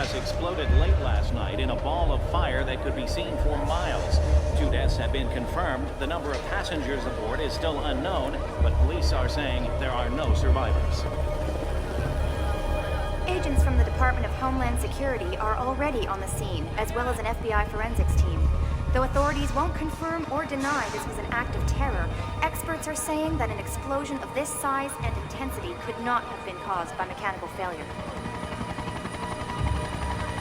bus exploded late last night in a ball of fire that could be seen for miles. 2 deaths have been confirmed. The number of passengers aboard is still unknown, but police are saying there are no survivors. Agents from the Department of Homeland Security are already on the scene, as well as an FBI forensics team. Though authorities won't confirm or deny this was an act of terror, experts are saying that an explosion of this size and intensity could not have been caused by mechanical failure.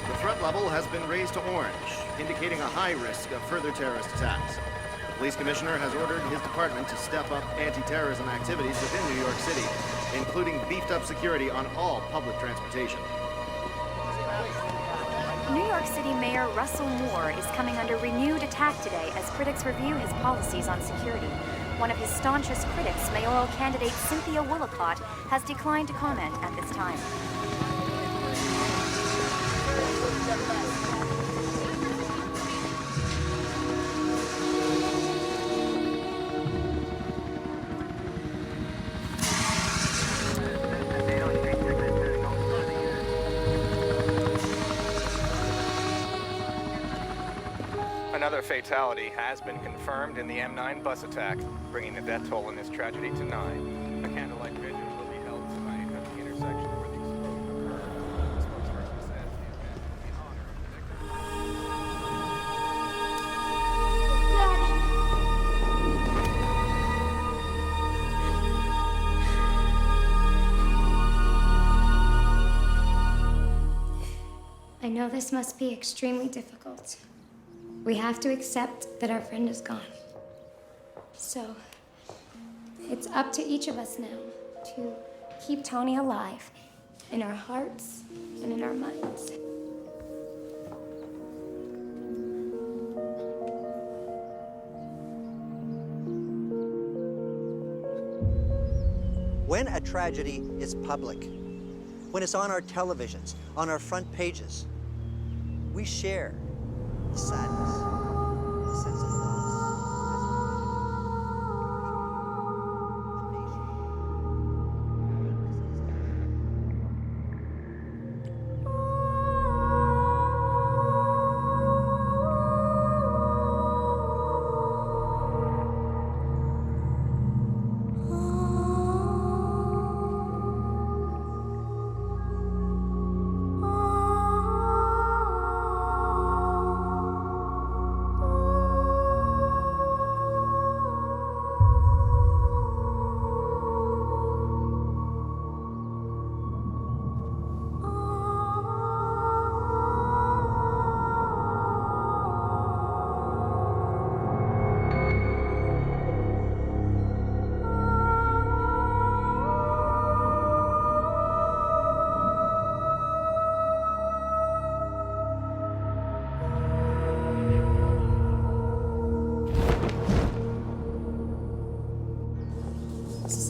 The threat level has been raised to orange, indicating a high risk of further terrorist attacks. The police commissioner has ordered his department to step up anti-terrorism activities within New York City, including beefed-up security on all public transportation. New York City Mayor Russell Moore is coming under renewed attack today as critics review his policies on security. One of his staunchest critics, mayoral candidate Cynthia Willicott, has declined to comment at this time. Another fatality has been confirmed in the M9 bus attack, bringing the death toll in this tragedy to 9. A candlelight vigil will be held tonight at the intersection where the explosion occurred. The spokesperson says the event is in honor of the victims. I know this must be extremely difficult. We have to accept that our friend is gone. So, it's up to each of us now to keep Tony alive in our hearts and in our minds. When a tragedy is public, when it's on our televisions, on our front pages, we share the sadness, the sense of loss.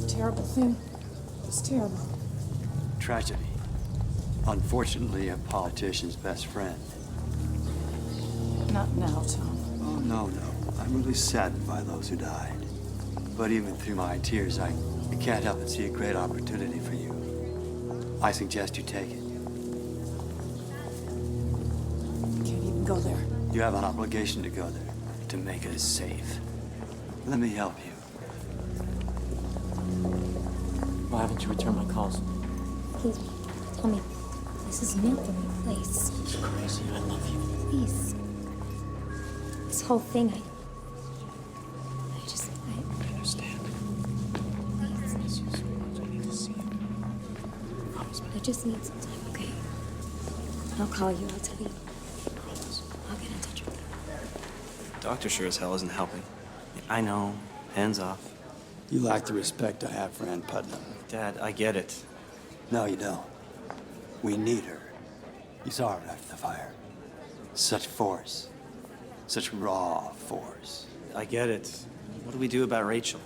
Terrible thing. It's terrible. Tragedy. Unfortunately, a politician's best friend. Not now, Tom. Oh, no. I'm really saddened by those who died. But even through my tears, I can't help but see a great opportunity for you. I suggest you take it. Can't even go there. You have an obligation to go there, to make it safe. Let me help you. Why haven't you returned my calls? Please, tell me, this is not the right place. It's crazy. I love you. Please. This whole thing, I understand. Please. I miss you so much. I need to see you. Promise me. I just need some time, okay? I'll call you, I'll tell you. Promise. I'll get in touch with you. Doctor sure as hell isn't helping. I know. Hands off. You lack the respect I have for Ann Putnam. Dad, I get it. No, you don't. We need her. You saw her after the fire. Such force. Such raw force. I get it. What do we do about Rachel?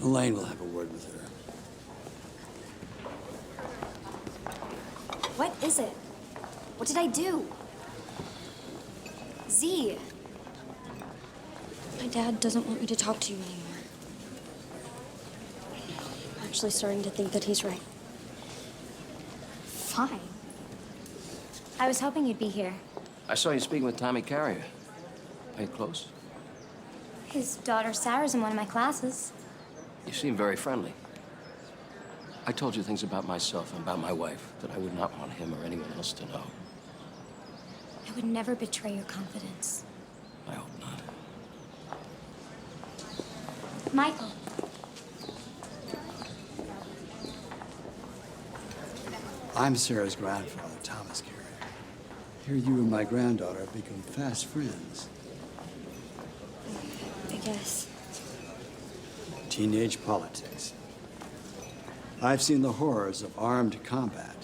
Elaine will have a word with her. What is it? What did I do? Z. My dad doesn't want me to talk to you anymore. I'm actually starting to think that he's right. Fine. I was hoping you'd be here. I saw you speaking with Tommy Carrier. Are you close? His daughter Sarah's in one of my classes. You seem very friendly. I told you things about myself and about my wife that I would not want him or anyone else to know. I would never betray your confidence. I hope not. Michael. I'm Sarah's grandfather, Thomas Carey. Here you and my granddaughter have become fast friends. I guess. Teenage politics. I've seen the horrors of armed combat.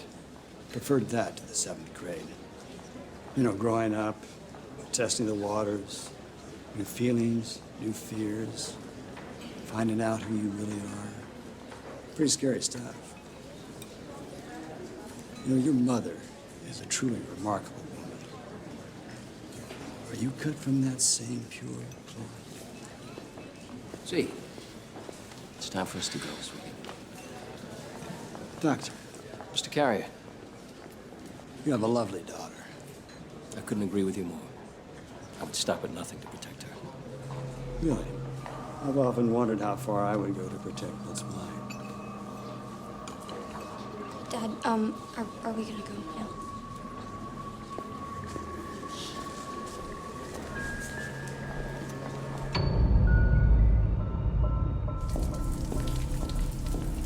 Preferred that to the 7th grade. You know, growing up, testing the waters, new feelings, new fears, finding out who you really are. Pretty scary stuff. You know, your mother is a truly remarkable woman. Are you cut from that same pure cloth? See, it's time for us to go, sweetie. Doctor, Mr. Carrier, you have a lovely daughter. I couldn't agree with you more. I would stop at nothing to protect her. Really? I've often wondered how far I would go to protect what's mine. Dad, are we gonna go now?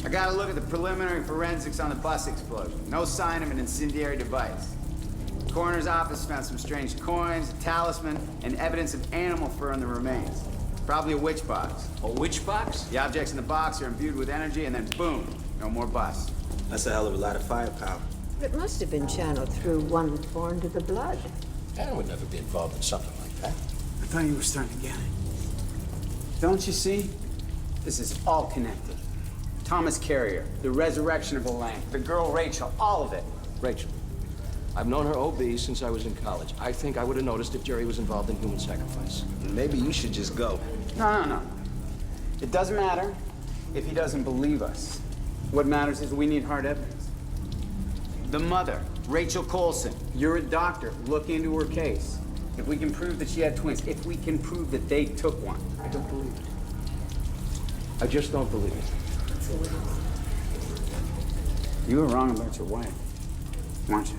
I got a look at the preliminary forensics on the bus explosion. No sign of an incendiary device. The coroner's office found some strange coins, a talisman, and evidence of animal fur on the remains. Probably a witch box. A witch box? The objects in the box are imbued with energy, and then boom, no more bus. That's a hell of a lot of firepower. It must have been channeled through one born to the blood. Anna would never be involved in something like that. I thought you were starting to get it. Don't you see? This is all connected. Thomas Carrier, the resurrection of Elaine, the girl Rachel, all of it. Rachel. I've known her OB since I was in college. I think I would have noticed if Jerry was involved in human sacrifice. Maybe you should just go. No. It doesn't matter if he doesn't believe us. What matters is we need hard evidence. The mother, Rachel Colson, you're a doctor. Look into her case. If we can prove that she had twins, if we can prove that they took one. I don't believe it. I just don't believe it. You were wrong about your wife, weren't you?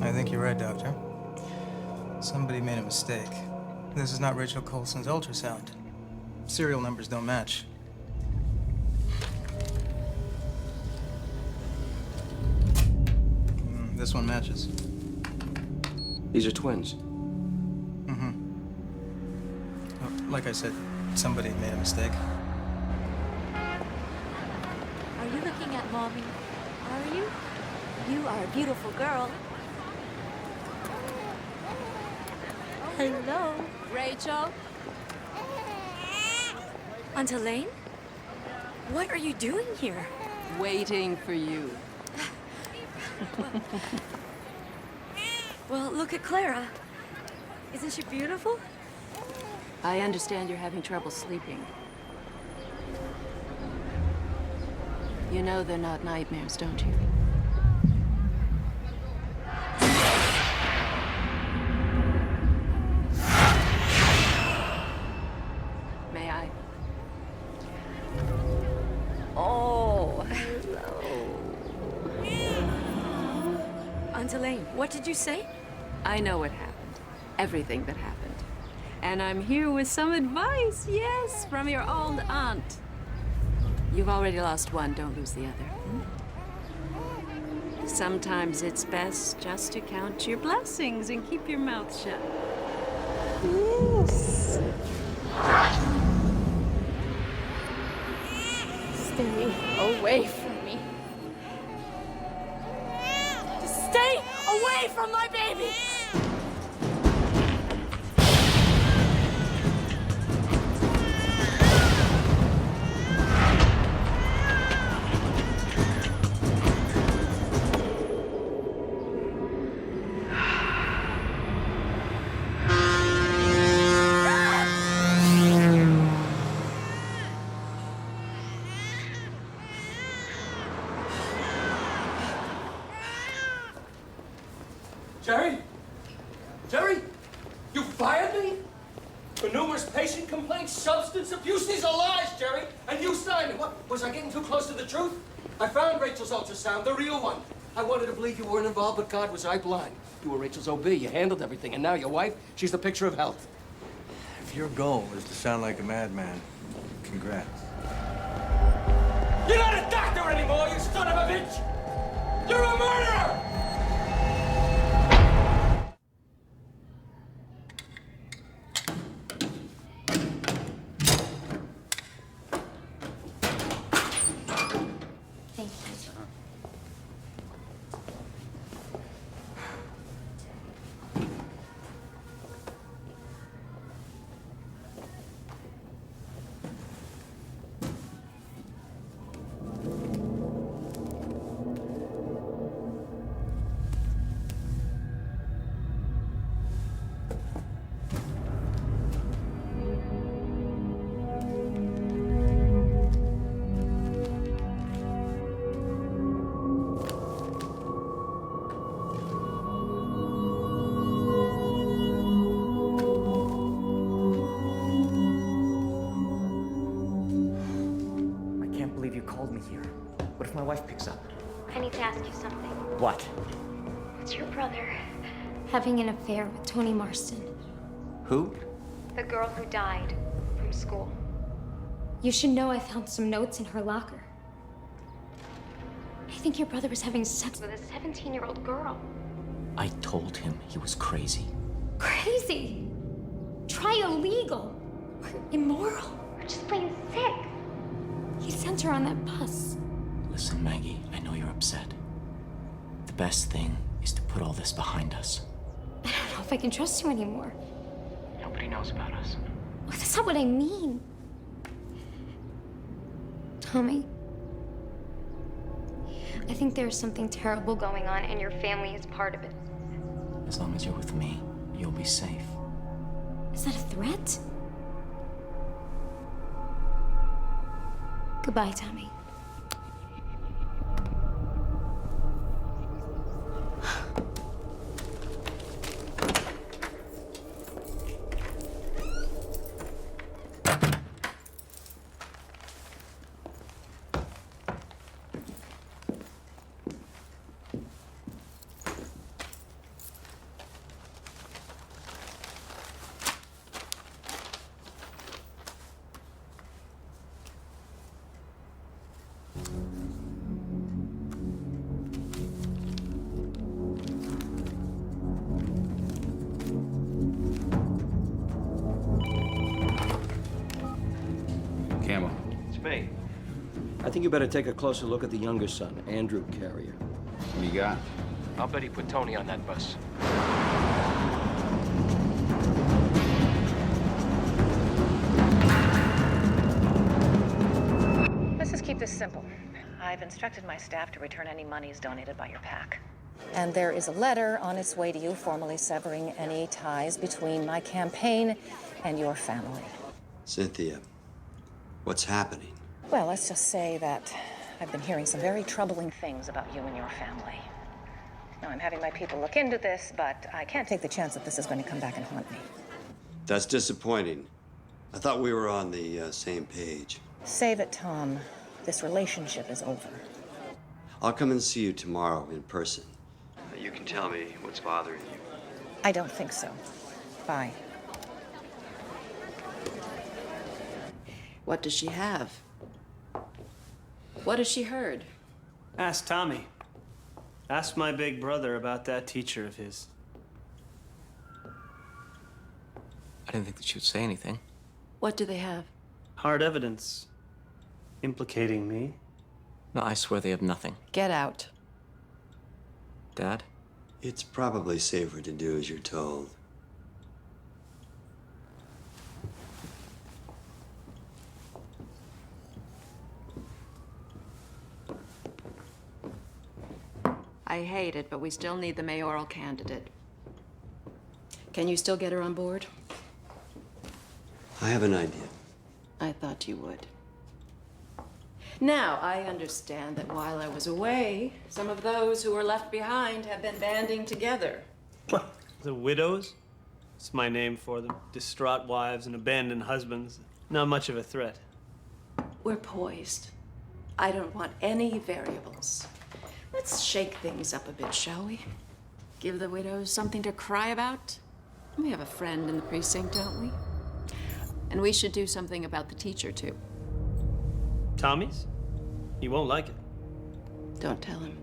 I think you're right, Doctor. Somebody made a mistake. This is not Rachel Colson's ultrasound. Serial numbers don't match. This one matches. These are twins. Mm-hmm. Well, like I said, somebody made a mistake. Are you looking at Mommy? Are you? You are a beautiful girl. Hello, Rachel. Aunt Elaine? What are you doing here? Waiting for you. Well, look at Clara. Isn't she beautiful? I understand you're having trouble sleeping. You know they're not nightmares, don't you? May I? Oh, hello. Aunt Elaine, what did you say? I know what happened. Everything that happened. And I'm here with some advice, yes, from your old aunt. You've already lost one, don't lose the other. Sometimes it's best just to count your blessings and keep your mouth shut. Yes. Stay away from me. Stay away from my baby! Jerry? Jerry? You fired me? For numerous patient complaints, substance abuse? These are lies, Jerry. And you signed it. What? Was I getting too close to the truth? I found Rachel's ultrasound, the real one. I wanted to believe you weren't involved, but God, was I blind. You were Rachel's OB. You handled everything. And now your wife, she's the picture of health. If your goal is to sound like a madman, congrats. You're not a doctor anymore, you son of a bitch! You're a murderer! Thank you. I can't believe you called me here. What if my wife picks up? I need to ask you something. What? What's your brother having an affair with Toni Marston? Who? The girl who died from school. You should know I found some notes in her locker. I think your brother was having sex with a 17-year-old girl. I told him he was crazy. Crazy! Try illegal. Or immoral. Or just plain sick. He sent her on that bus. Listen, Maggie, I know you're upset. The best thing is to put all this behind us. I don't know if I can trust you anymore. Nobody knows about us. Oh, that's not what I mean. Tommy, I think there's something terrible going on, and your family is part of it. As long as you're with me, you'll be safe. Is that a threat? Goodbye, Tommy. Camel. It's me. I think you better take a closer look at the younger son, Andrew Carrier. What you got? I'll bet he put Tony on that bus. Let's just keep this simple. I've instructed my staff to return any monies donated by your PAC. And there is a letter on its way to you formally severing any ties between my campaign and your family. Cynthia, what's happening? Well, let's just say that I've been hearing some very troubling things about you and your family. Now, I'm having my people look into this, but I can't take the chance that this is going to come back and haunt me. That's disappointing. I thought we were on the same page. Save it, Tom. This relationship is over. I'll come and see you tomorrow in person. You can tell me what's bothering you. I don't think so. Bye. What does she have? What has she heard? Ask Tommy. Ask my big brother about that teacher of his. I didn't think that she would say anything. What do they have? Hard evidence. Implicating me. No, I swear they have nothing. Get out. Dad? It's probably safer to do as you're told. I hate it, but we still need the mayoral candidate. Can you still get her on board? I have an idea. I thought you would. Now, I understand that while I was away, some of those who were left behind have been banding together. The widows? It's my name for them. Distraught wives and abandoned husbands. Not much of a threat. We're poised. I don't want any variables. Let's shake things up a bit, shall we? Give the widows something to cry about? We have a friend in the precinct, don't we? And we should do something about the teacher, too. Tommy's? He won't like it. Don't tell him.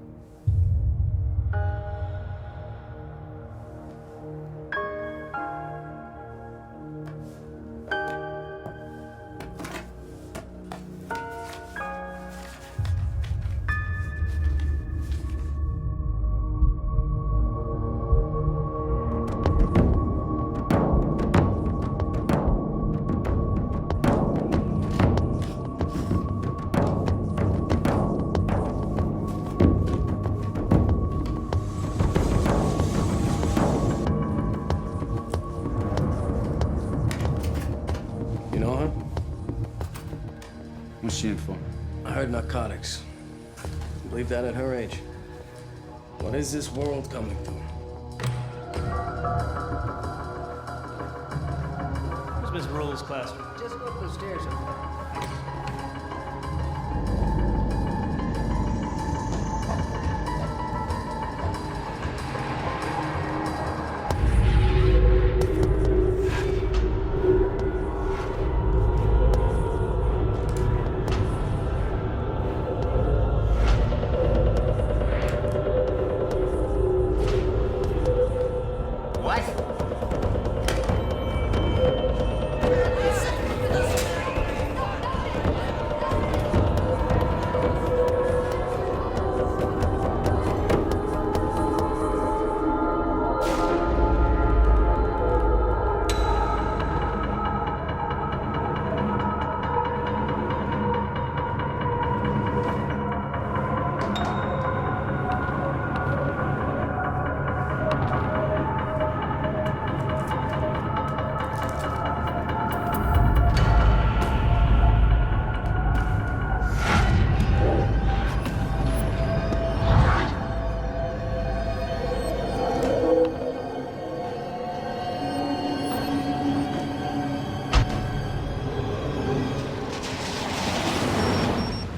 You know her? What's she in for? I heard narcotics. Believe that at her age. What is this world coming to? Where's Miss Rule's classroom? Just go up the stairs up there.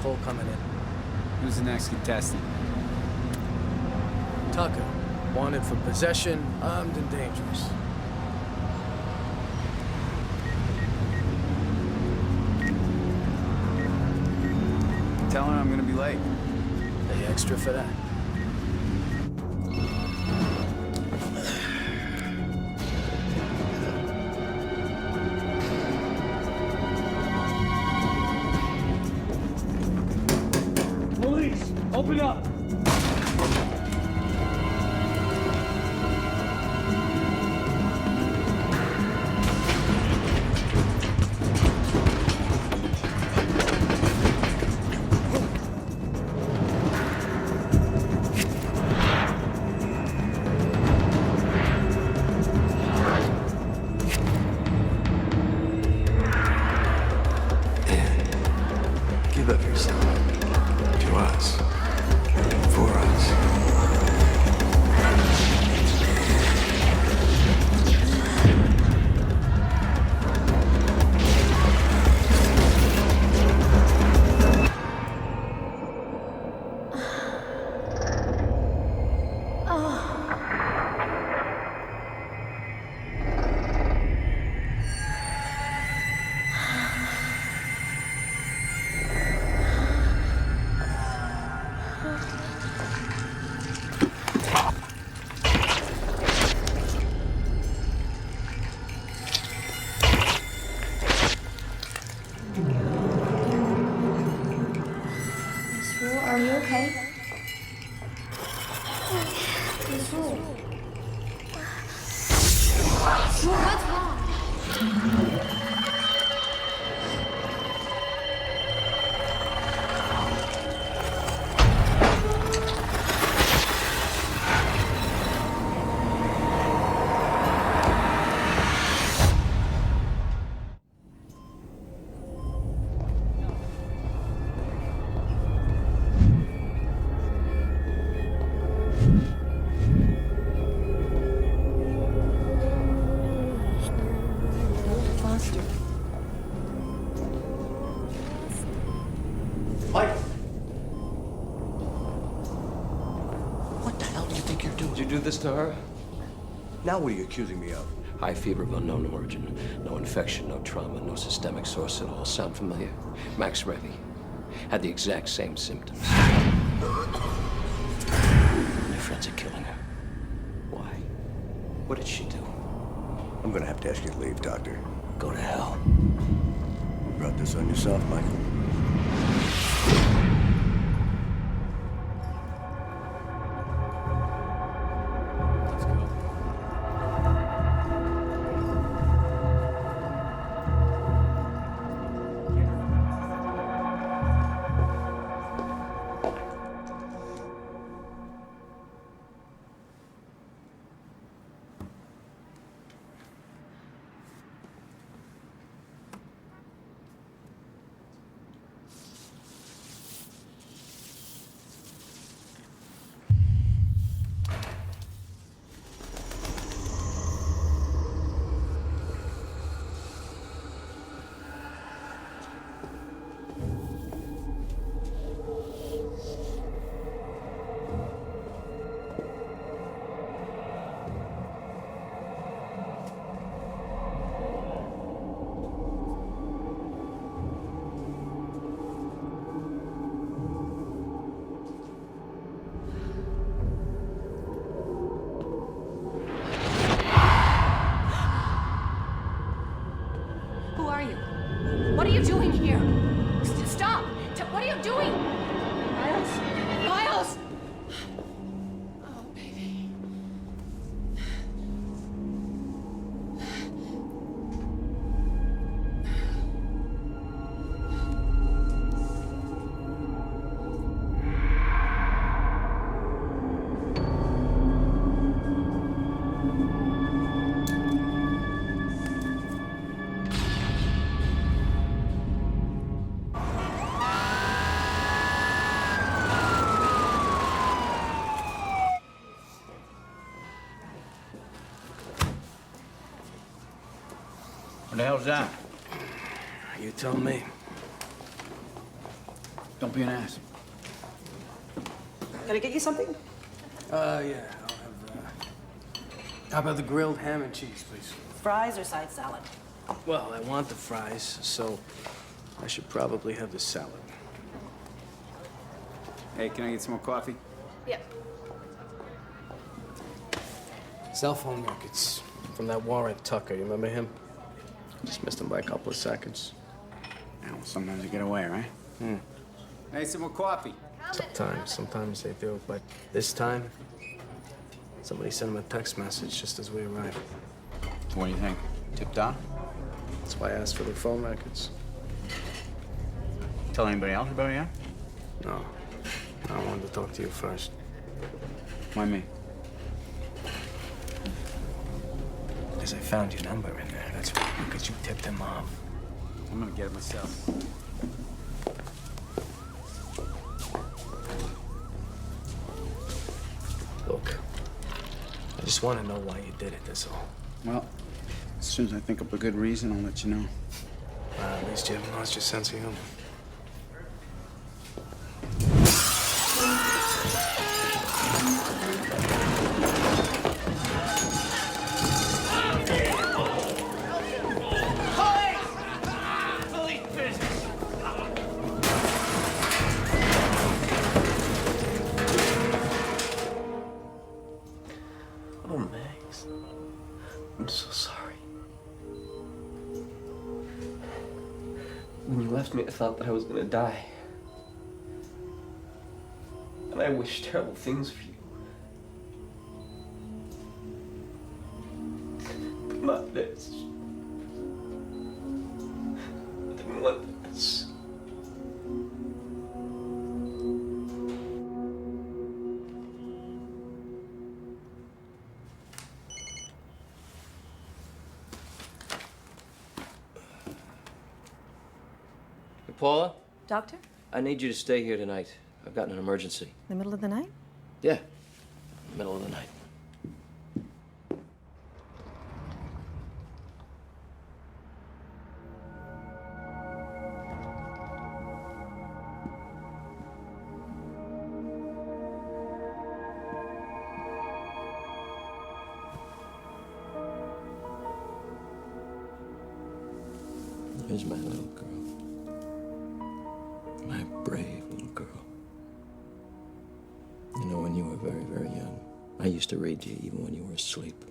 Cole coming in. Who's the next contestant? Tucker, wanted for possession, armed and dangerous. Tell her I'm gonna be late. Pay extra for that. Police, open up! Give up yourself. To us. For us. Miss Rule, are you okay? Miss Rule. Rule, what's wrong? Mike! What the hell do you think you're doing? Did you do this to her? Now what are you accusing me of? High fever of unknown origin. No infection, no trauma, no systemic source at all. Sound familiar? Max Revy had the exact same symptoms. Your friends are killing her. Why? What did she do? I'm gonna have to ask you to leave, Doctor. Go to hell. You brought this on yourself, Michael. Who are you? What are you doing here? Stop! What are you doing? Miles? Miles! Oh, baby. What the hell's that? You tell me. Don't be an ass. Can I get you something? Yeah, I'll have, how about the grilled ham and cheese, please? Fries or side salad? Well, I want the fries, so I should probably have the salad. Hey, can I get some more coffee? Yep. Cell phone records from that Warren Tucker. You remember him? Just missed him by a couple of seconds. Yeah, well, sometimes you get away, right? Hey, some more coffee. Sometimes they do, but this time, somebody sent him a text message just as we arrived. What do you think? Tipped off? That's why I asked for the phone records. Tell anybody else about it yet? No, I wanted to talk to you first. Why me? Because I found your number in there. That's why, because you tipped him off. I'm gonna get it myself. Look, I just want to know why you did it, that's all. Well, as soon as I think up a good reason, I'll let you know. At least you haven't lost your sense of humor. Oh, Max. I'm so sorry. When you left me, I thought that I was gonna die. And I wished terrible things for you. But not this. I didn't want this. Paula, Doctor? I need you to stay here tonight. I've got an emergency. In the middle of the night? Yeah, middle of the night. is my little girl. My brave little girl. You know, when you were very, very young, I used to read to you even when you were asleep.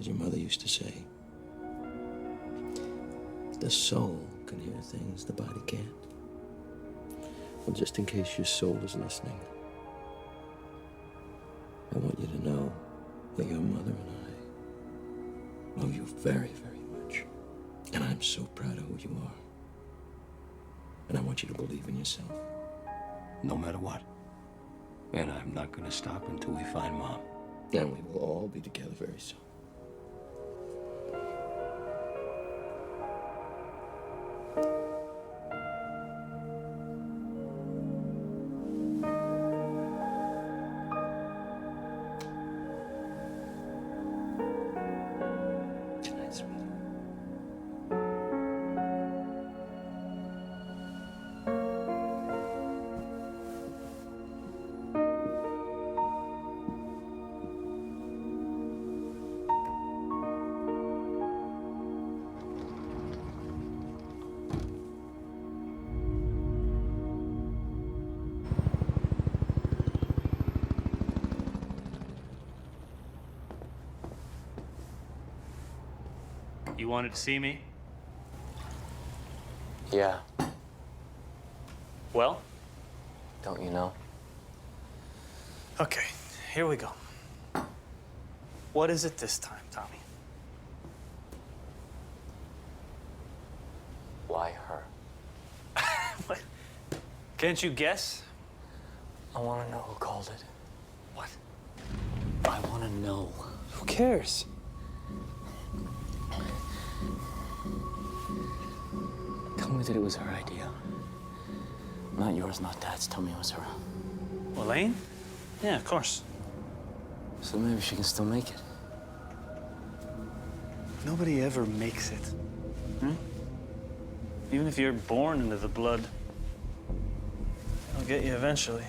As your mother used to say, the soul can hear things the body can't. Well, just in case your soul is listening, I want you to know that your mother and I love you very, very much. And I'm so proud of who you are. And I want you to believe in yourself, no matter what. And I'm not going to stop until we find Mom. And we will all be together very soon. You wanted to see me? Yeah. Well? Don't you know? Okay, here we go. What is it this time, Tommy? Why her? What? Can't you guess? I want to know who called it. What? I want to know. Who cares? Tell me that it was her idea. Not yours, not Dad's. Tell me it was her. Elaine? Yeah, of course. So maybe she can still make it. Nobody ever makes it. Even if you're born into the blood, it'll get you eventually.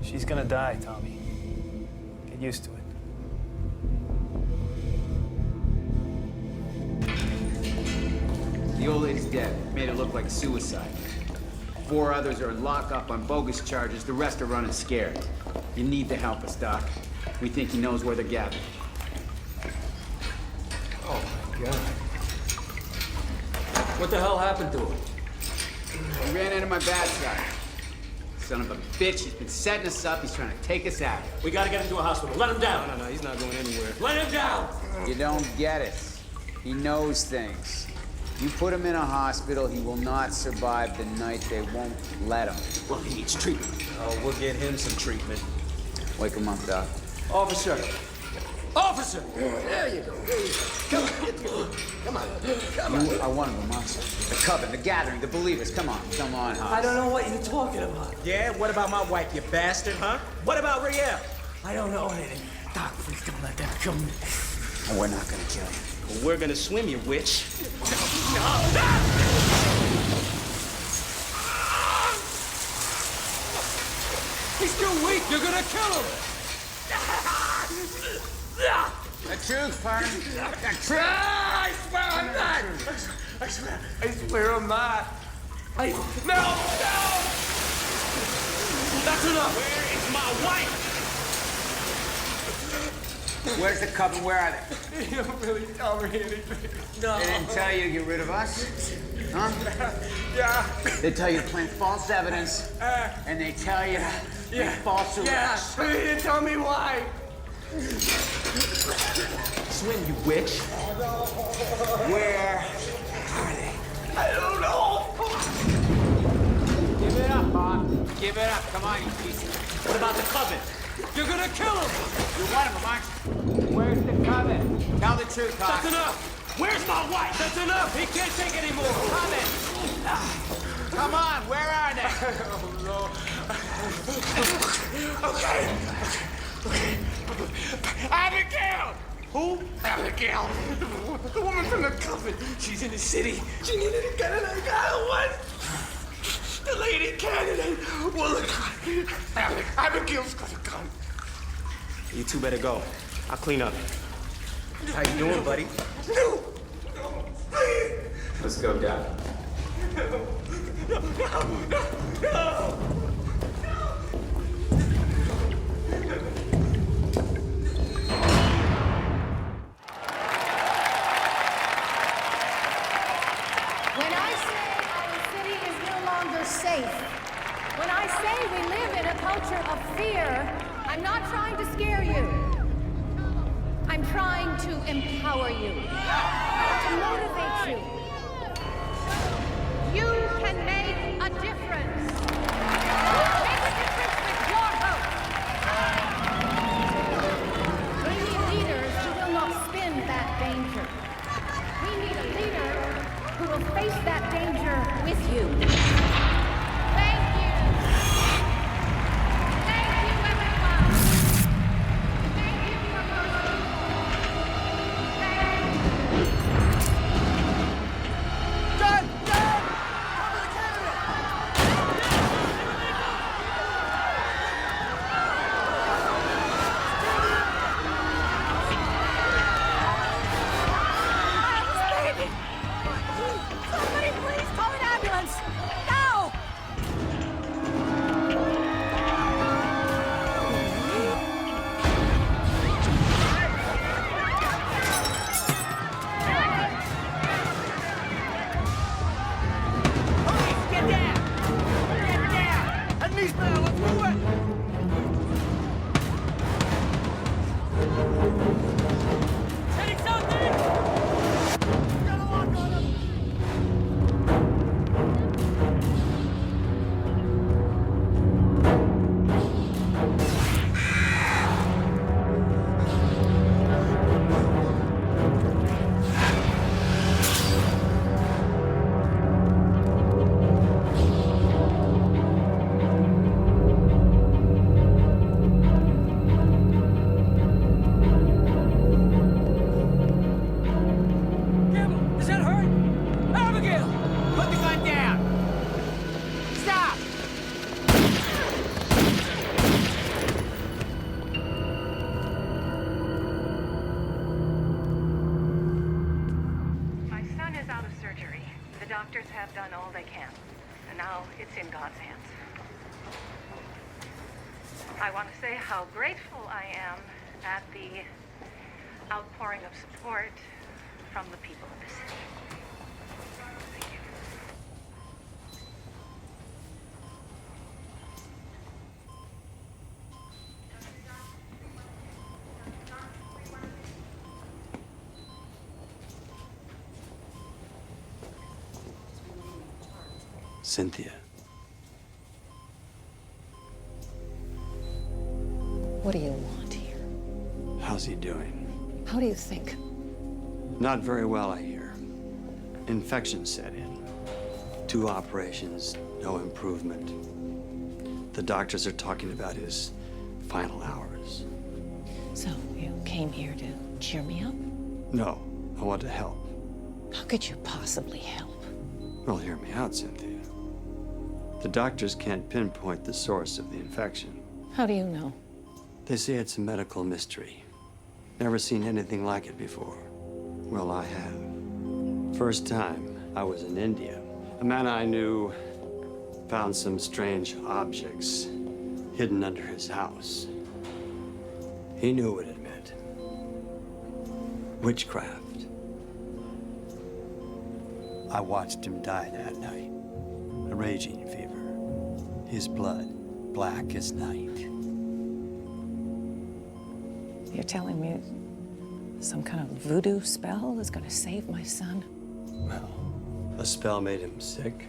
She's gonna die, Tommy. Get used to it. The old lady's dead. Made it look like a suicide. 4 others are in lockup on bogus charges. The rest are running scared. You need to help us, Doc. We think he knows where they're gathered. Oh, my God. What the hell happened to him? He ran into my bad side. Son of a bitch, he's been setting us up. He's trying to take us out. We gotta get him to a hospital. Let him down. No, he's not going anywhere. Let him down! You don't get it. He knows things. You put him in a hospital, he will not survive the night. They won't let him. Well, he needs treatment. Oh, we'll get him some treatment. Wake him up, Doc. Officer! Officer! There you go. There you go. Come on, get the Come on. Come on. You are one of them, huh? The Coven, the Gathering, the Believers. Come on, Hans. I don't know what you're talking about. Yeah? What about my wife, you bastard, huh? What about Riel? I don't know anything. Doc, please don't let them kill me. We're not gonna kill you. Well, we're gonna swim, you witch. He's too weak. You're gonna kill him. The truth, partner. The truth. I swear I'm not. I swear I'm not. No! That's enough. Where is my wife? Where's the Coven? Where are they? You don't really tell me anything. No. They didn't tell you to get rid of us? Huh? Yeah. They tell you to plant false evidence, and they tell you to make false arrests. Yeah, but they didn't tell me why. Swim, you witch. Where are they? I don't know. Give it up, Bob. Give it up. Come on, you piece of... What about the Coven? You're gonna kill him. You're one of them, aren't you? Where's the Coven? Tell the truth, Hawk. That's enough. Where's my wife? That's enough. He can't take any more. Coven! Come on, where are they? Oh, no. Okay. Abigail! Who? Abigail. The woman from the Coven. She's in the city. She needed a gun and I got her one. The lady candidate. Well, look. Abigail's got a gun. You two better go. I'll clean up. How you doing, buddy? No. Please. Let's go, Dad. When I say our city is no longer safe, when I say we live in a culture of fear, I'm not trying to scare you. I'm trying to empower you, to motivate you. You can make a difference. Make a difference with your vote. We need leaders who will not spin that danger. We need a leader who will face that danger with you. Thank you. Thank you, everyone. Thank you for voting. Dad! Dad! Cover the camera! Baby! Somebody please call an ambulance! Now! Get down! Get down! Enemies now, let's move it! Setting something! Got a lock on him! Campbell, is that her? Abigail! Put the gun down! Stop! My son is out of surgery. The doctors have done all they can. And now it's in God's hands. I want to say how grateful I am at the outpouring of support from the people of the city. Thank you. Cynthia. What do you want here? How's he doing? How do you think? Not very well, I hear. Infection set in. 2 operations, no improvement. The doctors are talking about his final hours. So, you came here to cheer me up? No, I want to help. How could you possibly help? Well, hear me out, Cynthia. The doctors can't pinpoint the source of the infection. How do you know? They say it's a medical mystery. Never seen anything like it before. Well, I have. First time, I was in India. A man I knew found some strange objects hidden under his house. He knew what it meant. Witchcraft. I watched him die that night. A raging fever. His blood, black as night. You're telling me some kind of voodoo spell is going to save my son? Well, a spell made him sick.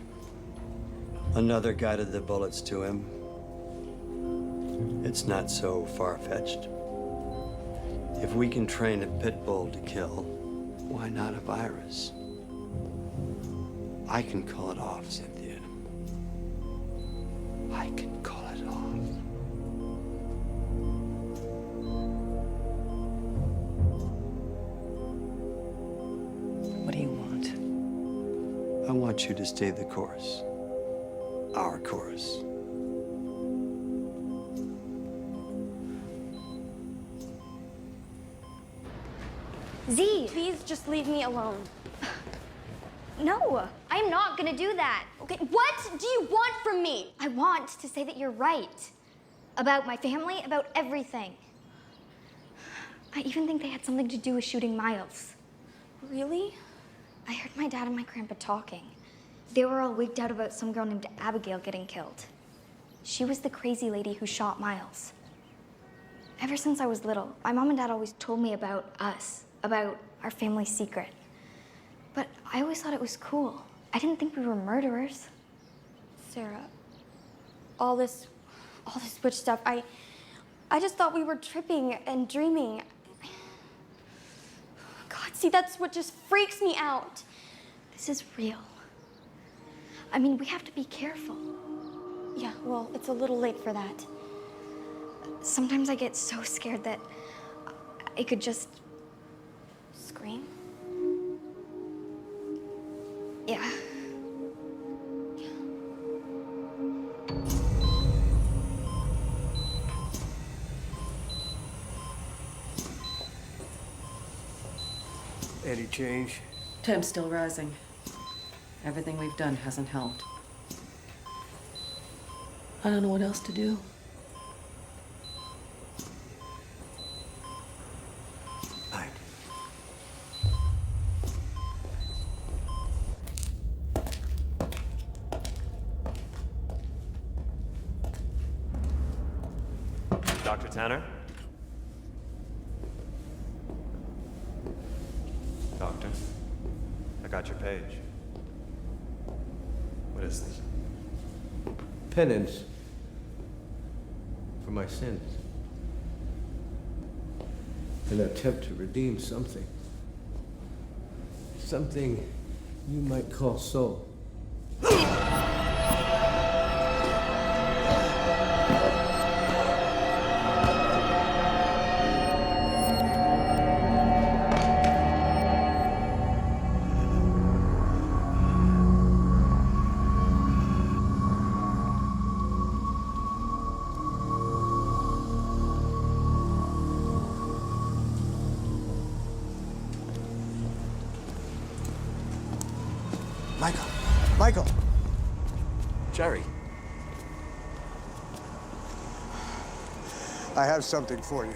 Another guided the bullets to him. It's not so far-fetched. If we can train a pit bull to kill, why not a virus? I can call it off, Cynthia. I can call it off. What do you want? I want you to stay the course. Our course. Z, please just leave me alone. No, I'm not gonna do that. Okay, what do you want from me? I want to say that you're right. About my family, about everything. I even think they had something to do with shooting Miles. Really? I heard my dad and my grandpa talking. They were all wigged out about some girl named Abigail getting killed. She was the crazy lady who shot Miles. Ever since I was little, my mom and dad always told me about us, about our family secret. But I always thought it was cool. I didn't think we were murderers. Sarah, all this witch stuff, I just thought we were tripping and dreaming. God, see, that's what just freaks me out. This is real. I mean, we have to be careful. Yeah, well, it's a little late for that. Sometimes I get so scared that I could just scream. Yeah. Any change? Temp's still rising. Everything we've done hasn't helped. I don't know what else to do. Dr. Tanner? Doctor, I got your page. What is this? Penance for my sins. An attempt to redeem something. Something you might call soul. Michael! Jerry. I have something for you.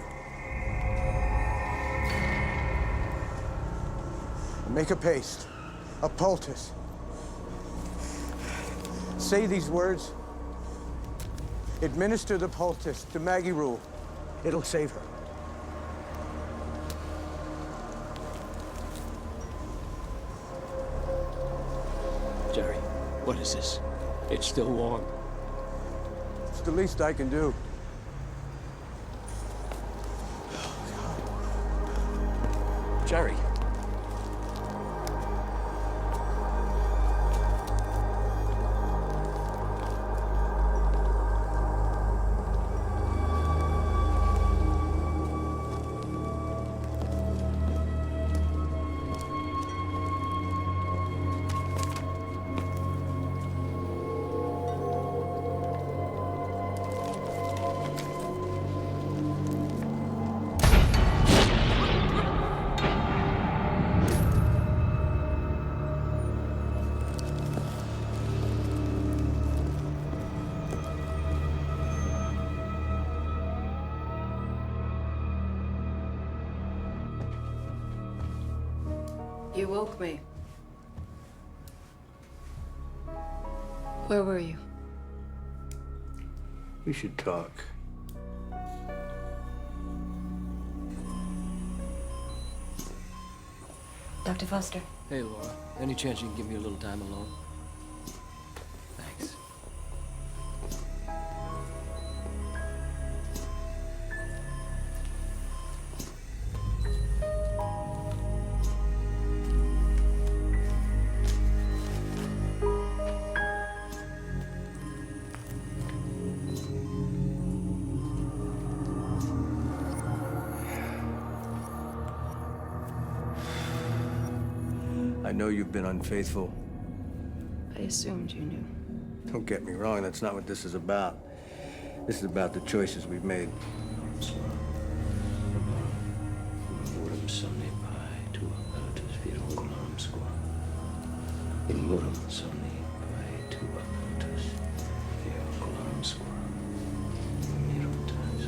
Make a paste, a poultice. Say these words. Administer the poultice to Maggie Rule. It'll save her. Jerry, what is this? It's still warm. It's the least I can do. Jerry. You woke me. Where were you? We should talk. Dr. Foster. Hey, Laura. Any chance you can give me a little time alone? Thanks. I know you've been unfaithful. I assumed you knew. Don't get me wrong, that's not what this is about. This is about the choices we've made. in murum soni pai tu apuntus, via colam squam, mirum times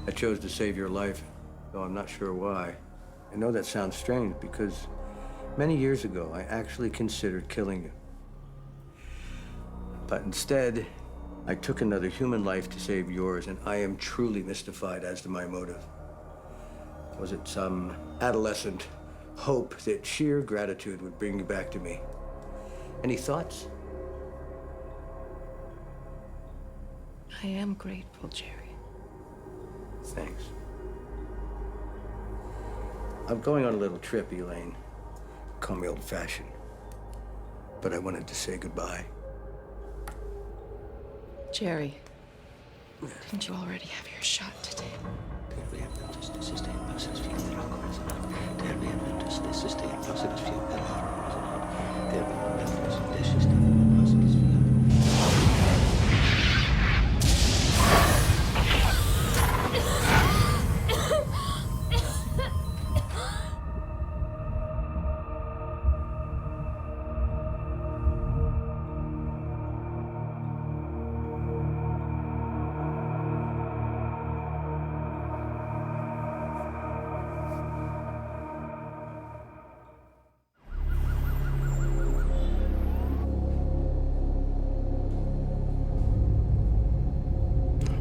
I chose to save your life, though I'm not sure why. I know that sounds strange because many years ago, I actually considered killing you. But instead, I took another human life to save yours, and I am truly mystified as to my motive. Was it some adolescent hope that sheer gratitude would bring you back to me? Any thoughts? I am grateful, Jerry. Thanks. I'm going on a little trip, Elaine. Call me old-fashioned. But I wanted to say goodbye. Jerry, didn't you already have your shot today?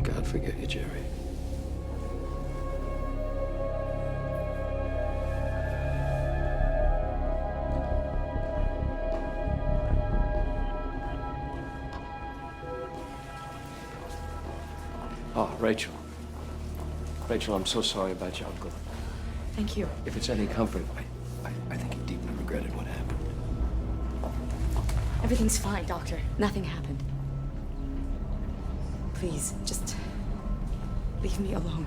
God forget you, Jerry. Oh, Rachel. Rachel, I'm so sorry about your uncle. Thank you. If it's any comfort, I think he deeply regretted what happened. Everything's fine, Doctor. Nothing happened. Please, just leave me alone.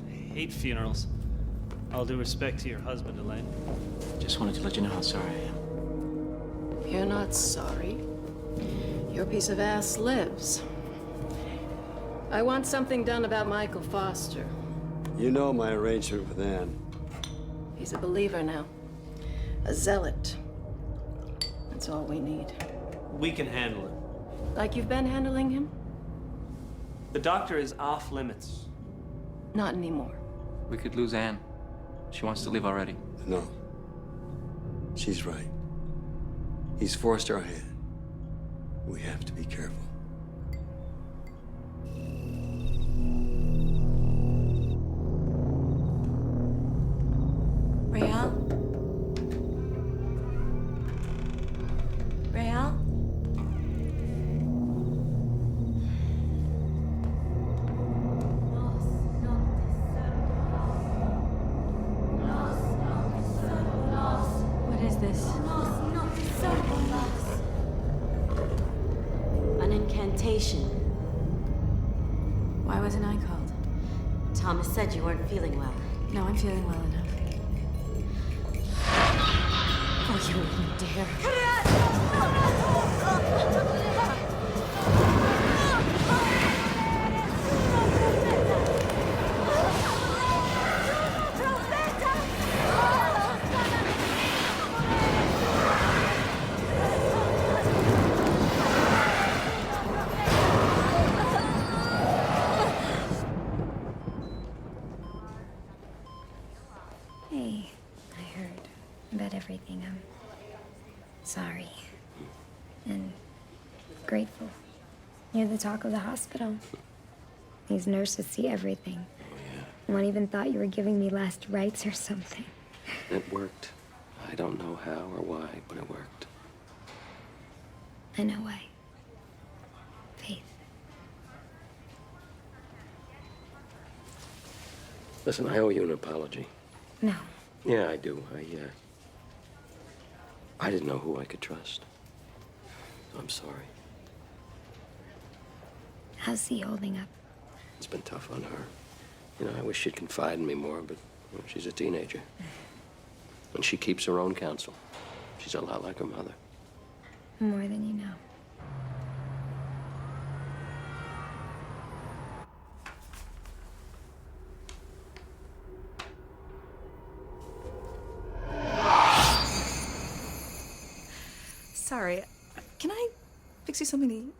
I hate funerals. All due respect to your husband, Elaine. Just wanted to let you know how sorry I am. You're not sorry. Your piece of ass lives. I want something done about Michael Foster. You know my arrangement with Anne. He's a believer now. A zealot. That's all we need. We can handle it. Like you've been handling him? The doctor is off limits. Not anymore. We could lose Anne. She wants to leave already. No. She's right. He's forced our hand. We have to be careful. Real? Real? What is this? An incantation. Why wasn't I called? Thomas said you weren't feeling well. No, I'm feeling well enough. Oh, you wouldn't dare. Hey, I heard about everything. I'm sorry. And grateful. You're the talk of the hospital. These nurses see everything. One even thought you were giving me last rites or something. It worked. I don't know how or why, but it worked. I know why. Faith. Listen, I owe you an apology. No. Yeah, I do. I didn't know who I could trust. I'm sorry. How's he holding up? It's been tough on her. You know, I wish she'd confide in me more, but well, she's a teenager. And she keeps her own counsel. She's a lot like her mother. More than you know. Sorry, can I fix you something to eat?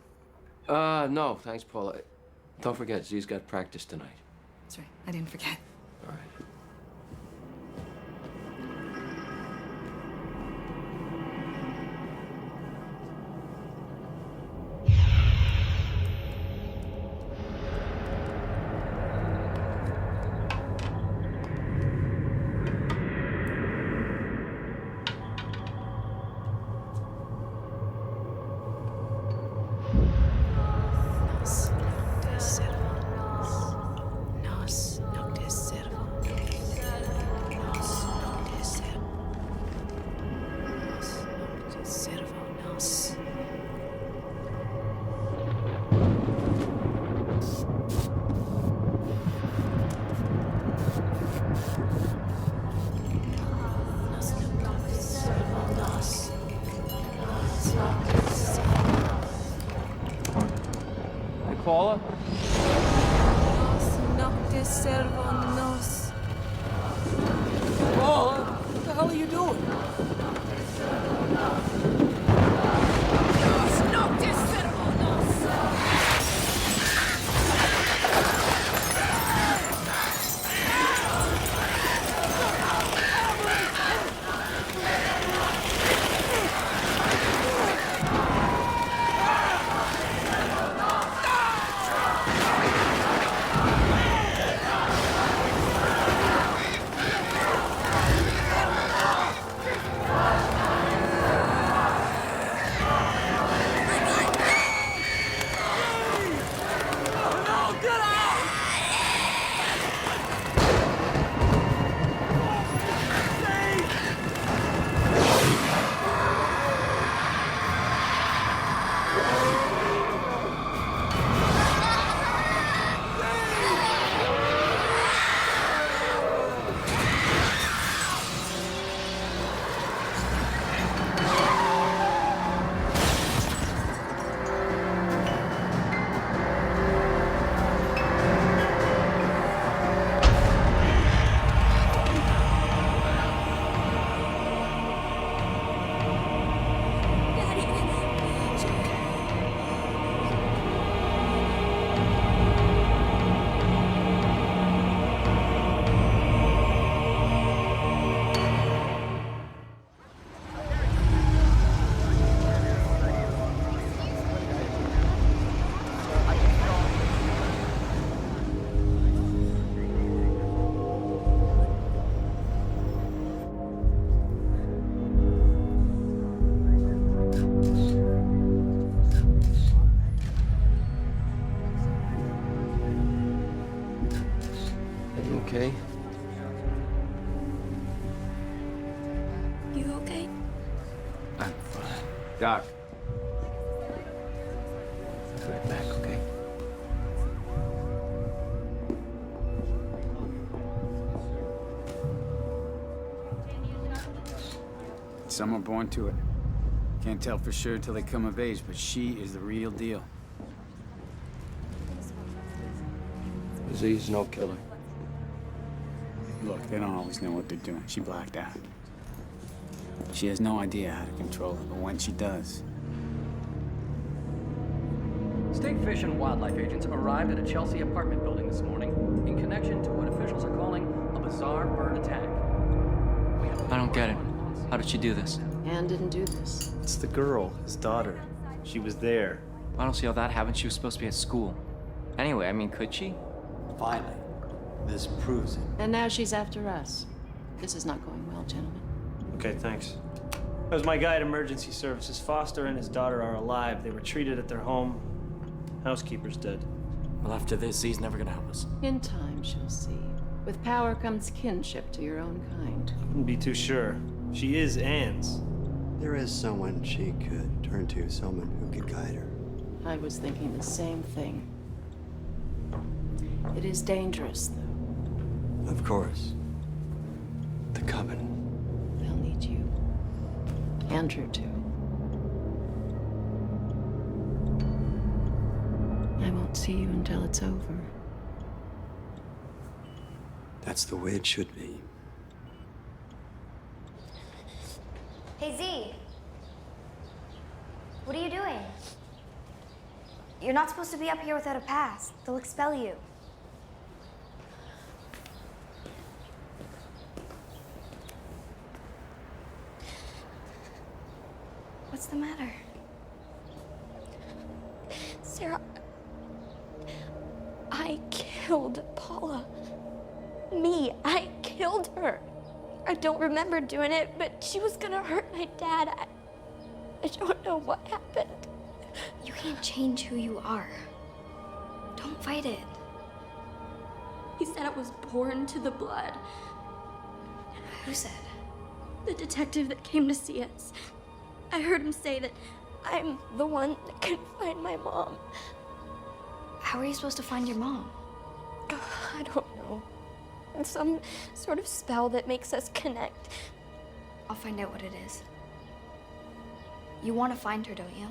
No, thanks, Paula. Don't forget, Z's got practice tonight. That's right, I didn't forget. All right. Hey, Paula? Paula, what the hell are you doing? Okay. You okay? I'm fine. Doc. I'll be right back, okay? Some are born to it. Can't tell for sure till they come of age, but she is the real deal. Z's no killer. Look, they don't always know what they're doing. She blacked out. She has no idea how to control it, but when she does... State Fish and Wildlife agents arrived at a Chelsea apartment building this morning in connection to what officials are calling a bizarre bird attack. I don't get it. How did she do this? Anne didn't do this. It's the girl, his daughter. She was there. I don't see how that happened. She was supposed to be at school. Anyway, I mean, could she? Finally. This proves it. And now she's after us. This is not going well, gentlemen. Okay, thanks. That was my guy at Emergency Services. Foster and his daughter are alive. They were treated at their home. Housekeeper's dead. Well, after this, Z's never gonna help us. In time, she'll see. With power comes kinship to your own kind. I wouldn't be too sure. She is Anne's. There is someone she could turn to, someone who could guide her. I was thinking the same thing. It is dangerous, though. Of course. The Coven. They'll need you. Andrew, too. I won't see you until it's over. That's the way it should be. Hey, Z. What are you doing? You're not supposed to be up here without a pass. They'll expel you. What's the matter? Sarah, I killed Paula. Me, I killed her. I don't remember doing it, but she was gonna hurt my dad. I don't know what happened. You can't change who you are. Don't fight it. He said I was born to the blood. Who said? The detective that came to see us. I heard him say that I'm the one that can find my mom. How are you supposed to find your mom? I don't know. Some sort of spell that makes us connect. I'll find out what it is. You want to find her, don't you?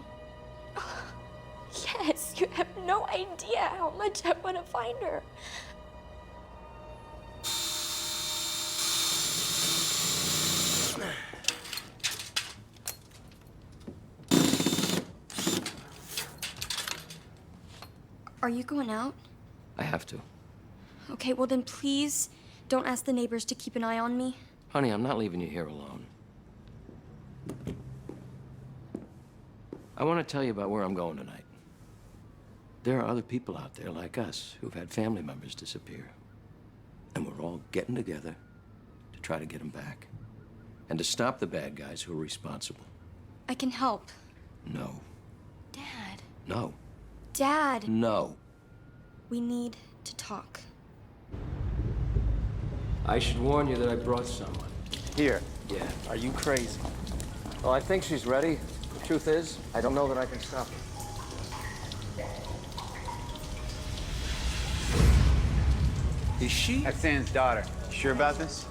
Yes, you have no idea how much I want to find her. Are you going out? I have to. Okay, well then please don't ask the neighbors to keep an eye on me. Honey, I'm not leaving you here alone. I want to tell you about where I'm going tonight. There are other people out there like us who've had family members disappear. And we're all getting together to try to get them back. And to stop the bad guys who are responsible. I can help. No. Dad. No. Dad. No. We need to talk. I should warn you that I brought someone. Here. Yeah. Are you crazy? Well, I think she's ready. The truth is, I don't know that I can stop her. Is she? That's Sam's daughter. You sure about this?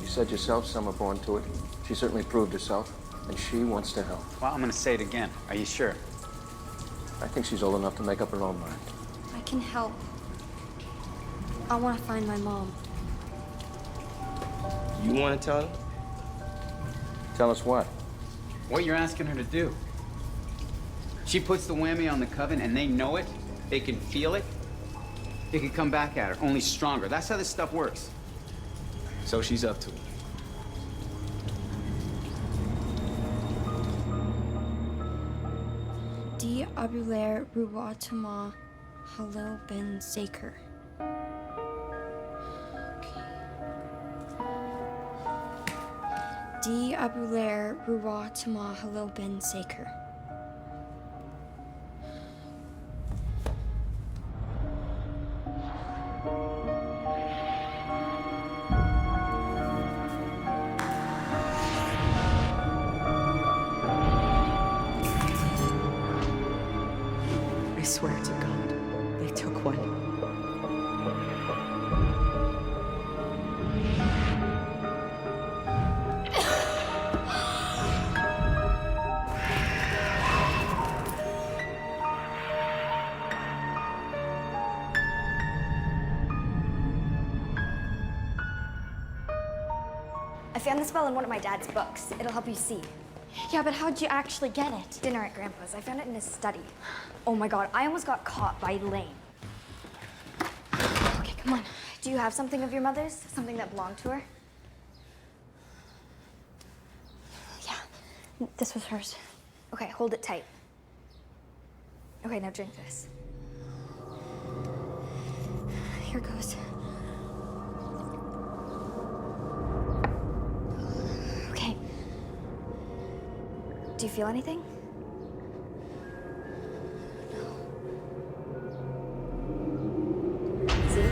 You said yourself some are born to it. She certainly proved herself, and she wants to help. Well, I'm gonna say it again. Are you sure? I think she's old enough to make up her own mind. I can help. I want to find my mom. You want to tell her? Tell us what? What you're asking her to do. She puts the whammy on the Coven and they know it, they can feel it, they can come back at her, only stronger. That's how this stuff works. So she's up to it. Di Abulair Ruwatama Halil Ben Saker. Di Abulair Ruwatama Halil Ben Saker. I swear to God, they took one. I found the spell in one of my dad's books. It'll help you see. Yeah, but how'd you actually get it? Dinner at Grandpa's. I found it in his study. Oh my God, I almost got caught by Elaine. Okay, come on. Do you have something of your mother's? Something that belonged to her? Yeah, this was hers. Okay, hold it tight. Okay, now drink this. Here goes. Okay. Do you feel anything? See?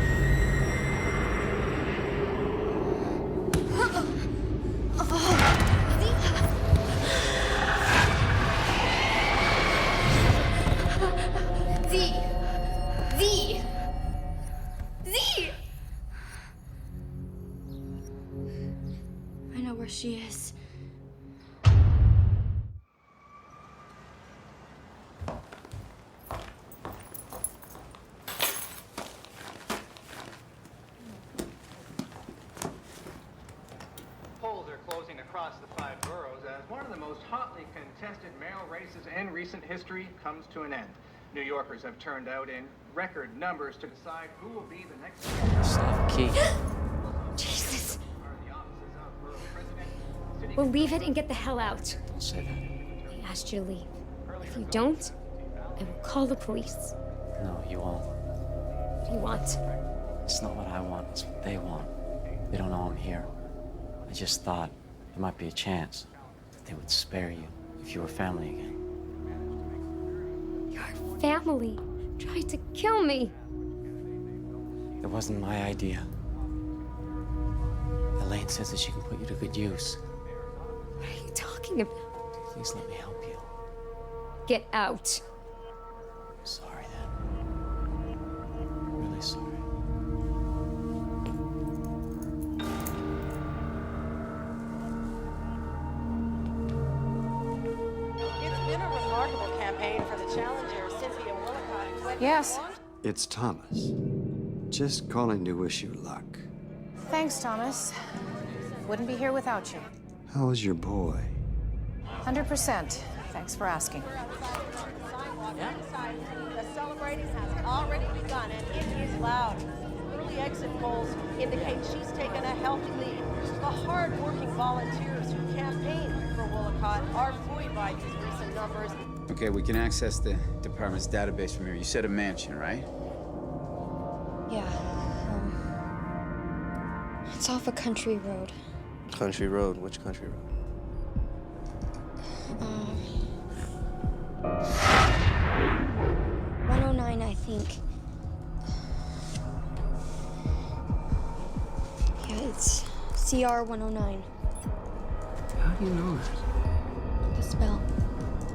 she is. Polls are closing across the 5 boroughs as one of the most hotly contested mayoral races in recent history comes to an end. New Yorkers have turned out in record numbers to decide who will be the next. Key. Jesus. We'll leave it and get the hell out. Don't say that. I asked you to leave. If you don't, I will call the police. No, you won't. What do you want? It's not what I want, it's what they want. They don't know I'm here. I just thought there might be a chance that they would spare you if you were family again. Your family tried to kill me. It wasn't my idea. Elaine says that she can put you to good use. What are you talking about? Please let me help you. Get out. Sorry then. Really sorry. It's been a remarkable campaign for the challenger, Cynthia Willicott. Yes. It's Thomas. Just calling to wish you luck. Thanks, Thomas. Wouldn't be here without you. How's your boy? 100%. Thanks for asking. The celebrating has already begun, and it is loud. Early exit polls indicate she's taken a healthy lead. The hard-working volunteers who campaigned for Willicott are buoyed by these recent numbers. Okay, we can access the department's database from here. You said a mansion, right? Yeah, it's off a country road. Country road? Which country road? 109, I think. Yeah, it's CR 109. How do you know that? The spell.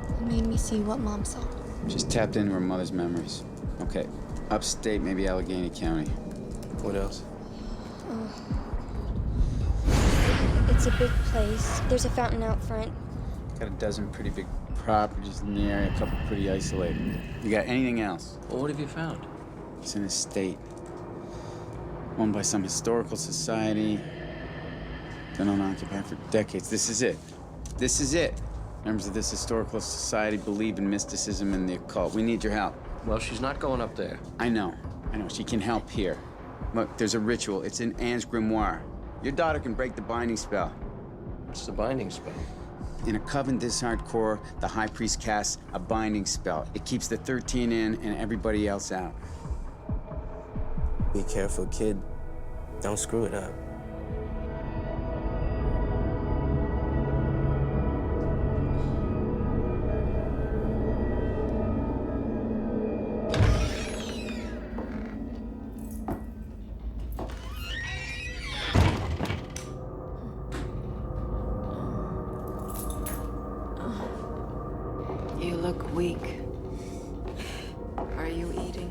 It made me see what Mom saw. Just tapped into her mother's memories. Okay, upstate, maybe Allegheny County. What else? It's a big place. There's a fountain out front. Got a dozen pretty big properties in the area, a couple pretty isolated. You got anything else? Well, what have you found? It's an estate. Owned by some historical society. Been unoccupied for decades. This is it. This is it. Members of this historical society believe in mysticism and the occult. We need your help. Well, she's not going up there. I know. She can help here. Look, there's a ritual. It's in Anne's grimoire. Your daughter can break the binding spell. What's the binding spell? In a coven this hardcore, the high priest casts a binding spell. It keeps the 13 in and everybody else out. Be careful, kid. Don't screw it up. You look weak. Are you eating?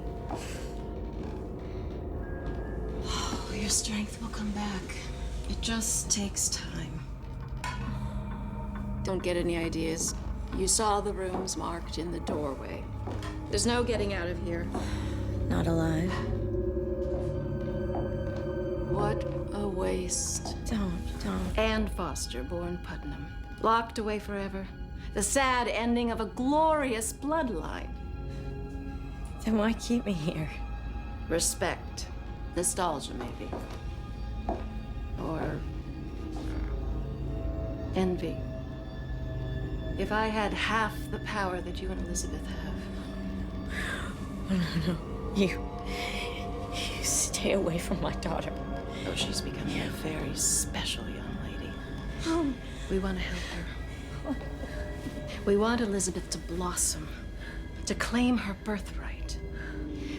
Your strength will come back. It just takes time. Don't get any ideas. You saw the rooms marked in the doorway. There's no getting out of here. Not alive. What a waste. Don't. Anne Foster, born Putnam. Locked away forever. The sad ending of a glorious bloodline. Then why keep me here? Respect. Nostalgia, maybe. Or envy. If I had half the power that you and Elizabeth have. No. You stay away from my daughter. Oh, she's becoming a very special young lady. We want to help her. We want Elizabeth to blossom, to claim her birthright.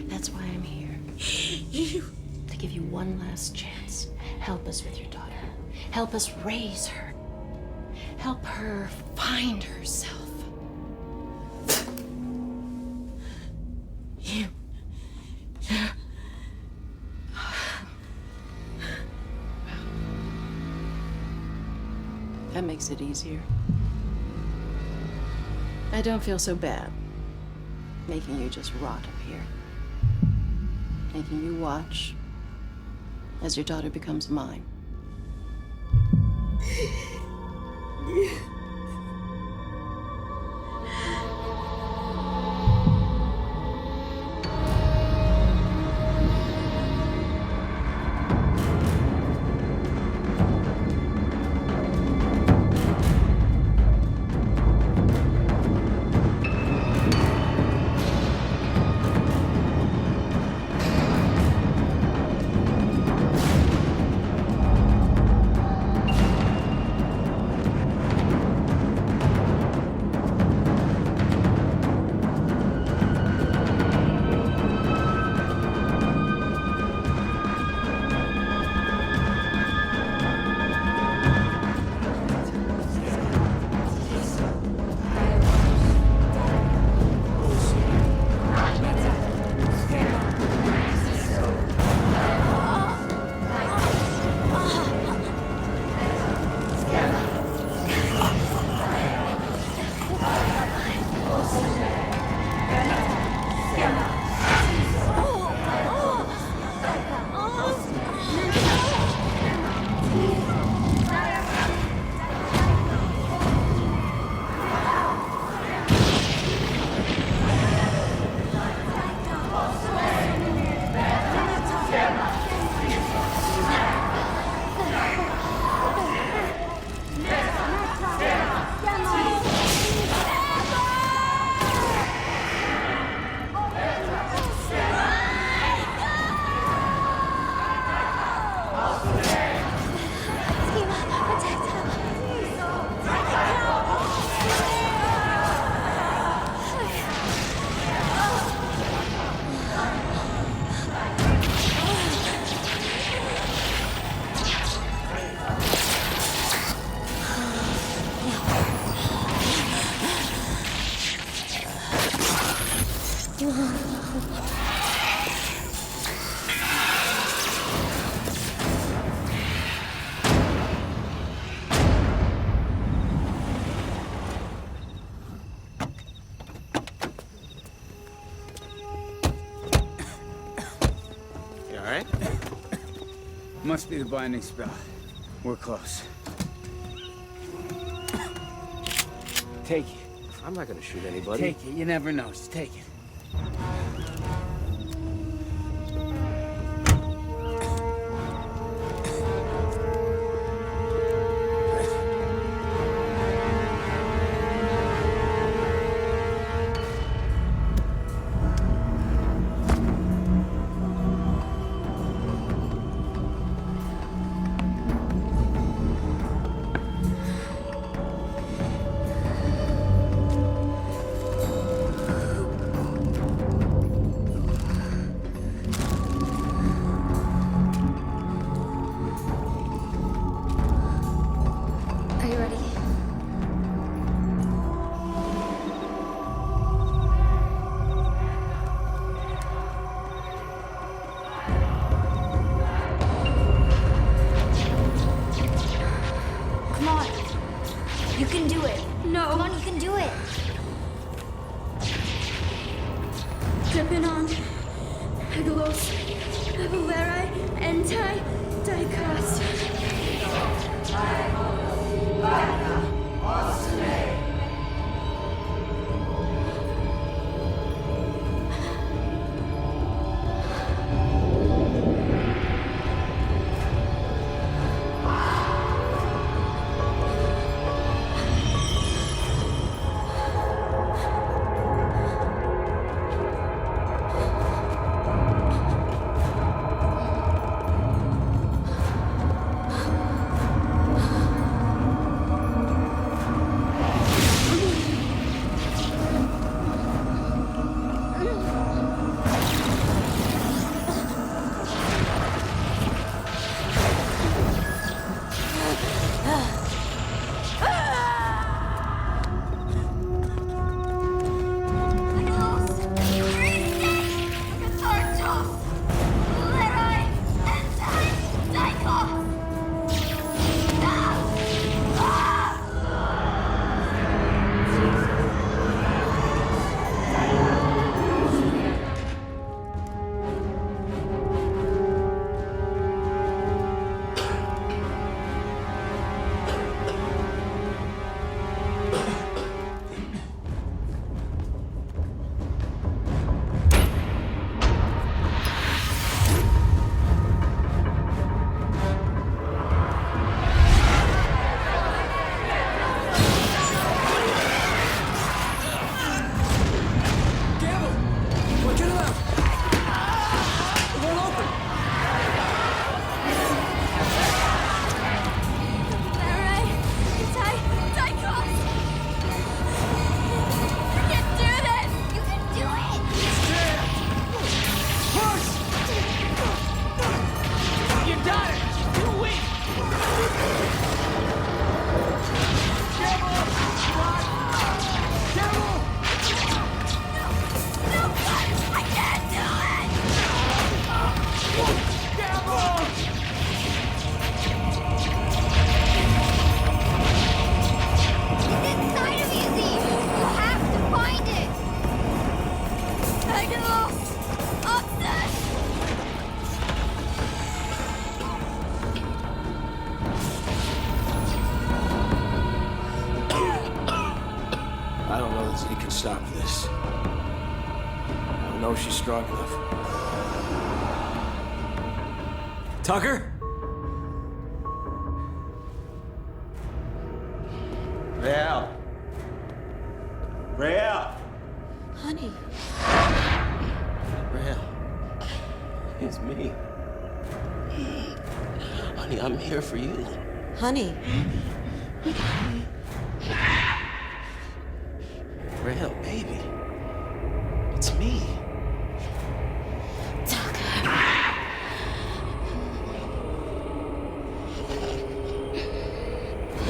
That's why I'm here. To give you one last chance. Help us with your daughter. Help us raise her. Help her find herself. You. That makes it easier. I don't feel so bad making you just rot up here. Making you watch as your daughter becomes mine. Must be the binding spell. We're close. Take it. I'm not gonna shoot anybody. Take it. You never know. Just take it. Are you ready? Come on. You can do it. No. Come on, you can do it. Dripping on Agulos, Aguilera, Entai, Diecast. strong enough. Tucker? Rael. Rael. Honey. Rael. It's me. Honey, I'm here for you. Honey. Rael, baby. It's me.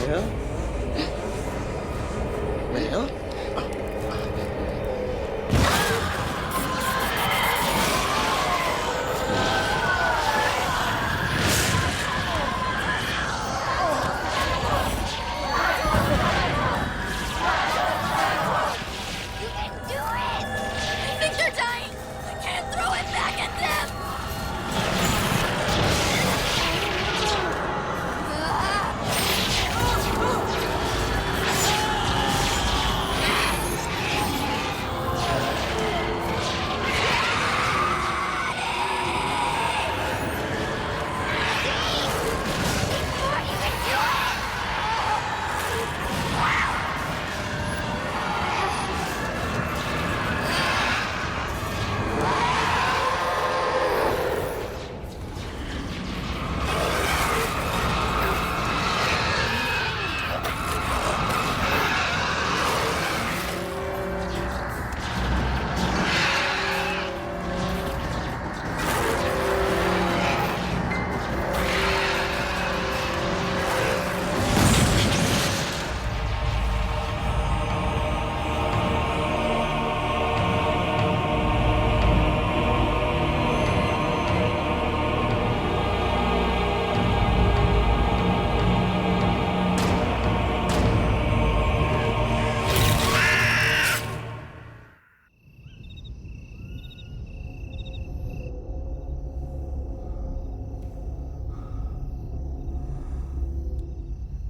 Rael? Rael? I think they're dying. I can't throw it back at them.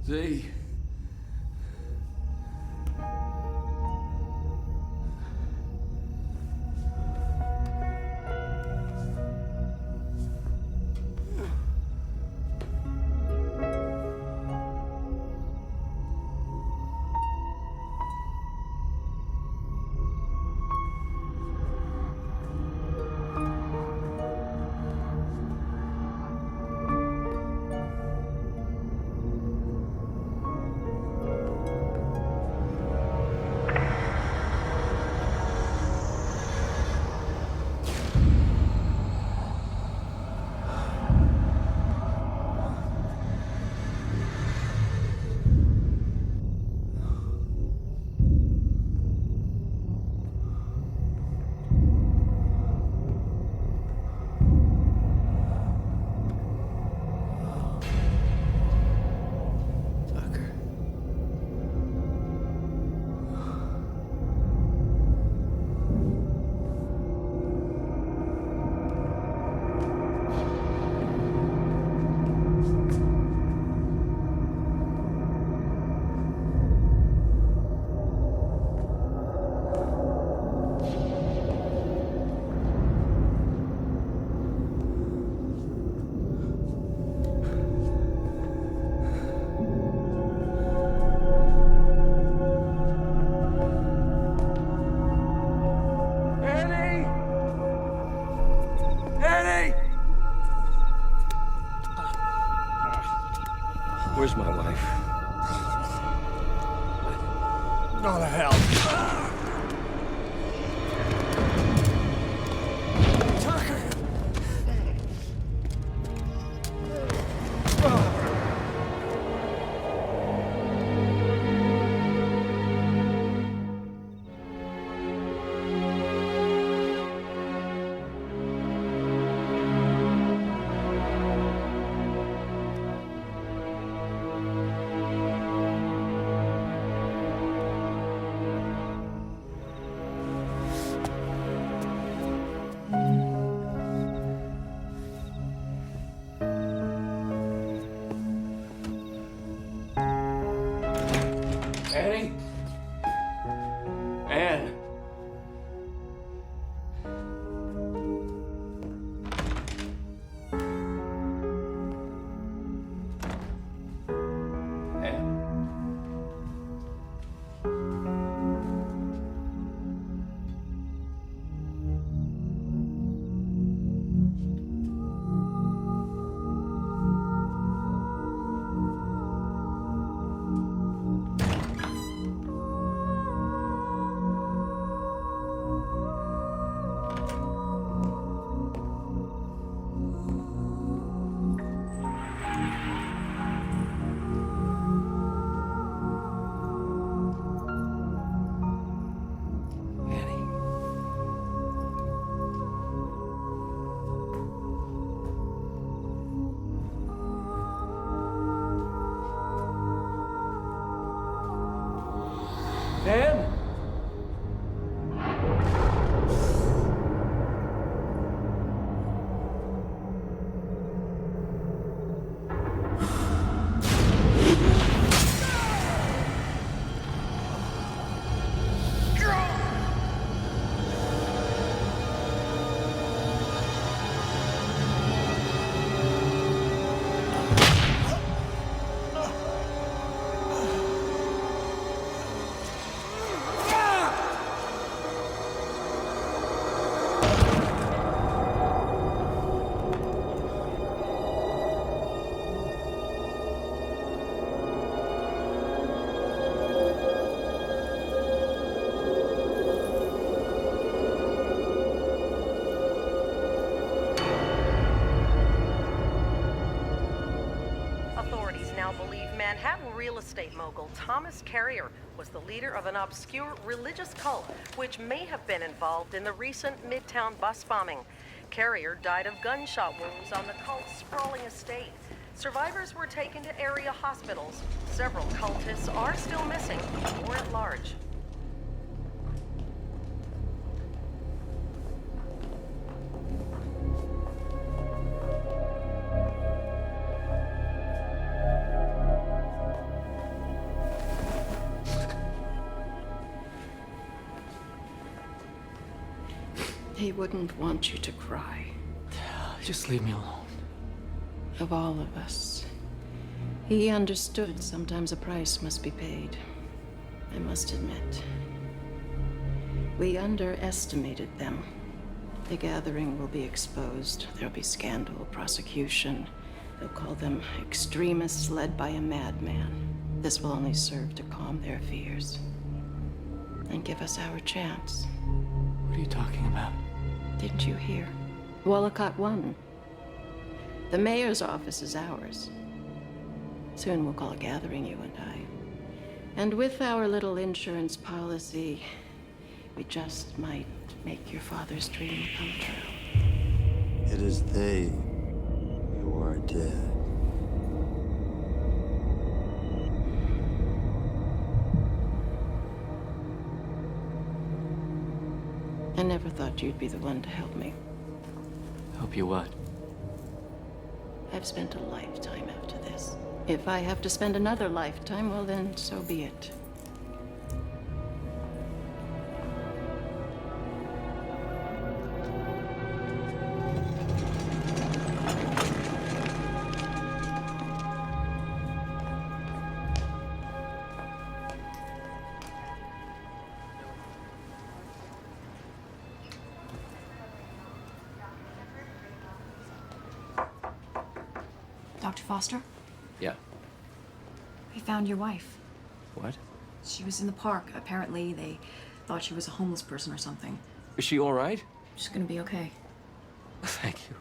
Z. Where's my wife? Go to hell. Tucker! believe Manhattan real estate mogul Thomas Carrier was the leader of an obscure religious cult which may have been involved in the recent Midtown bus bombing. Carrier died of gunshot wounds on the cult's sprawling estate. Survivors were taken to area hospitals. Several cultists are still missing or at large. He wouldn't want you to cry. Just leave me alone. Of all of us, he understood sometimes a price must be paid. I must admit. We underestimated them. The gathering will be exposed. There'll be scandal, prosecution. They'll call them extremists led by a madman. This will only serve to calm their fears and give us our chance. What are you talking about? Didn't you hear? Wollicott won. The mayor's office is ours. Soon we'll call a gathering, you and I. And with our little insurance policy, we just might make your father's dream come true. It is they who are dead. I never thought you'd be the one to help me. Help you what? I've spent a lifetime after this. If I have to spend another lifetime, well then, so be it. Dr. Foster, Yeah. we found your wife. What? She was in the park. Apparently, they thought she was a homeless person or something. Is she all right? She's gonna be okay. Thank you.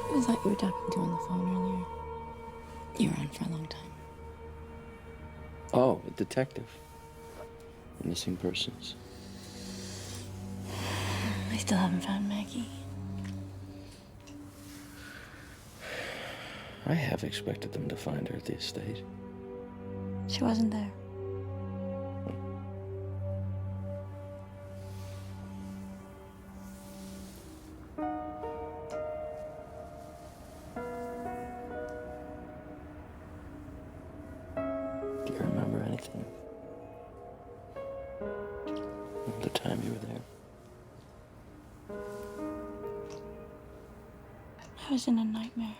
Who was that you were talking to on the phone earlier? You were on for a long time. Oh, a detective. Missing persons. I still haven't found Maggie. I have expected them to find her at the estate. She wasn't there. Do you remember anything? Of the time you were there? I was in a nightmare.